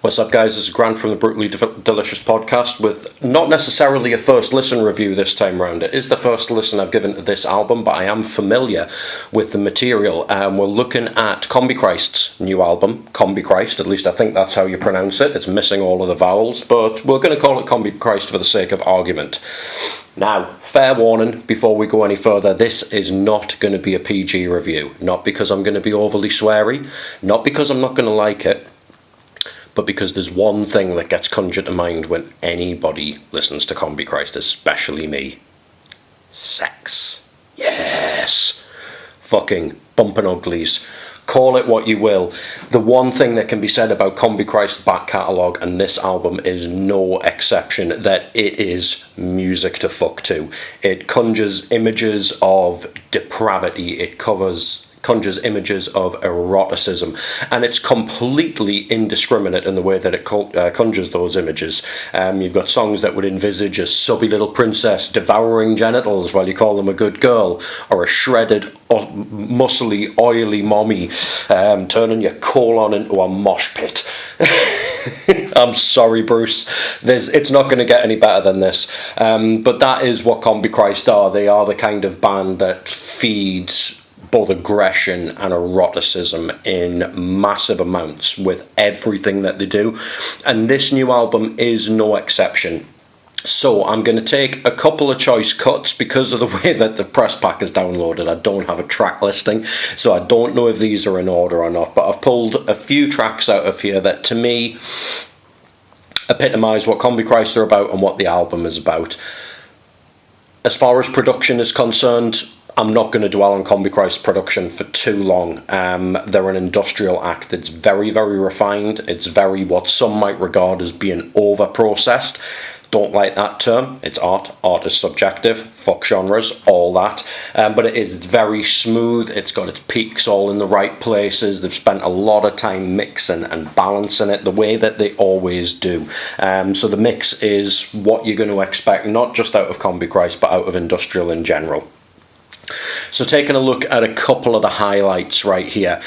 What's up, guys? This is Grant from the Brutally Delicious podcast with not necessarily a first listen review this time round. It is the first listen I've given to this album, but I am familiar with the material. We're looking at Combichrist's new album, Combichrist. At least I think that's how you pronounce it. It's missing all of the vowels, but we're going to call it Combichrist for the sake of argument. Now, fair warning before we go any further, this is not going to be a PG review. Not because I'm going to be overly sweary, not because I'm not going to like it, but because there's one thing that gets conjured to mind when anybody listens to Combichrist, especially me. Sex. Yes. Fucking bumping uglies. Call it what you will. The one thing that can be said about Combichrist's back catalogue, and this album is no exception, that it is music to fuck to. It conjures images of depravity. It conjures images of eroticism, and it's completely indiscriminate in the way that it conjures those images. You've got songs that would envisage a subby little princess devouring genitals while you call them a good girl, or a shredded, muscly, oily mommy turning your colon into a mosh pit. I'm sorry, Bruce. It's not going to get any better than this. But that is what Combichrist are. They are the kind of band that feeds both aggression and eroticism in massive amounts with everything that they do, and this new album is no exception. So I'm going to take a couple of choice cuts because of the way that the press pack is downloaded. I don't have a track listing, so I don't know if these are in order or not, but I've pulled a few tracks out of here that to me epitomise what Combichrist are about and what the album is about. As far as production is concerned, I'm not going to dwell on Combichrist's production for too long. They're an industrial act that's very, very refined. It's very what some might regard as being over-processed. Don't like that term. It's art. Art is subjective. Fuck genres, all that. But it's very smooth. It's got its peaks all in the right places. They've spent a lot of time mixing and balancing it the way that they always do. So the mix is what you're going to expect, not just out of Combichrist, but out of industrial in general. So taking a look at a couple of the highlights right here.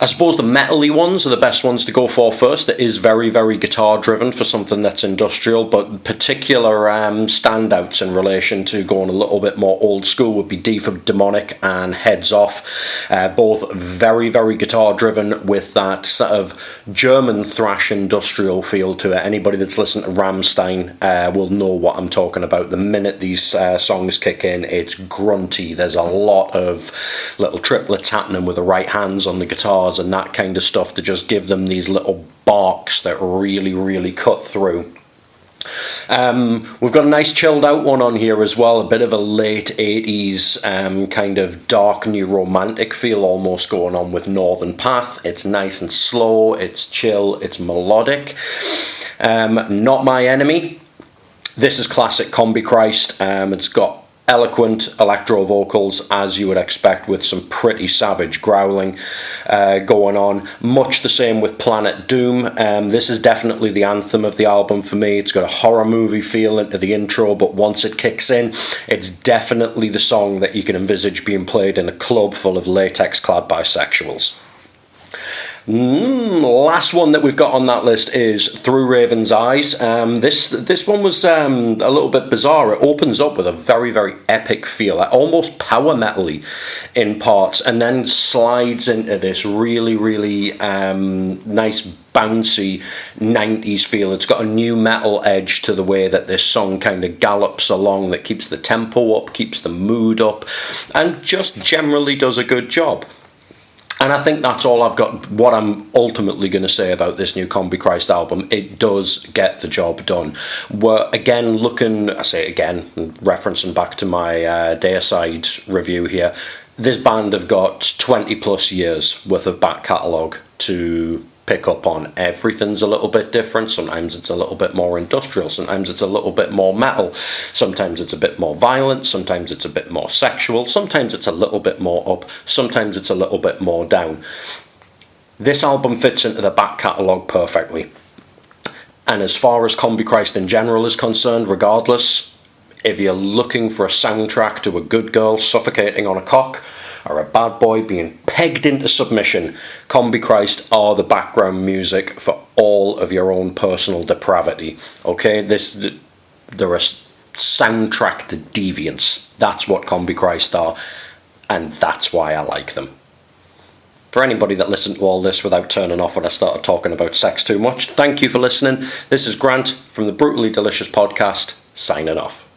I suppose the metal-y ones are the best ones to go for first. It is very, very guitar-driven for something that's industrial, but particular standouts in relation to going a little bit more old school would be D for Demonic and Heads Off. Both very, very guitar-driven with that sort of German thrash industrial feel to it. Anybody that's listened to Rammstein will know what I'm talking about. The minute these songs kick in, it's grunty. There's a lot of little triplets happening with the right hands on the guitars and that kind of stuff to just give them these little barks that really, really cut through. We've got a nice chilled out one on here as well, a bit of a late 80s kind of dark new romantic feel almost going on with Northern Path. It's nice and slow, it's chill, it's melodic. Not My Enemy. This is classic Combichrist. It's got eloquent electro vocals, as you would expect, with some pretty savage growling going on. Much the same with Planet Doom. This is definitely the anthem of the album for me. It's got a horror movie feel into the intro, but once it kicks in, it's definitely the song that you can envisage being played in a club full of latex clad bisexuals. Last one that we've got on that list is Through Raven's Eyes. This one was a little bit bizarre. It opens up with a very, very epic feel, almost power metal-y in parts, and then slides into this really, really nice bouncy 90s feel. It's got a new metal edge to the way that this song kind of gallops along that keeps the tempo up, keeps the mood up, and just generally does a good job. And I think that's all I've got, what I'm ultimately going to say about this new Combichrist album. It does get the job done. We're again looking, I say again, referencing back to my Deicide review here, this band have got 20 plus years worth of back catalogue to pick up on. Everything's a little bit different. Sometimes it's a little bit more industrial, sometimes it's a little bit more metal, sometimes it's a bit more violent, sometimes it's a bit more sexual, sometimes it's a little bit more up, sometimes it's a little bit more down. This album fits into the back catalogue perfectly. And as far as Combichrist in general is concerned, regardless, if you're looking for a soundtrack to a good girl suffocating on a cock, or a bad boy being pegged into submission, Combichrist are the background music for all of your own personal depravity. Okay, they're a soundtrack to deviance. That's what Combichrist are, and that's why I like them. For anybody that listened to all this without turning off when I started talking about sex too much, thank you for listening. This is Grant from the Brutally Delicious podcast, signing off.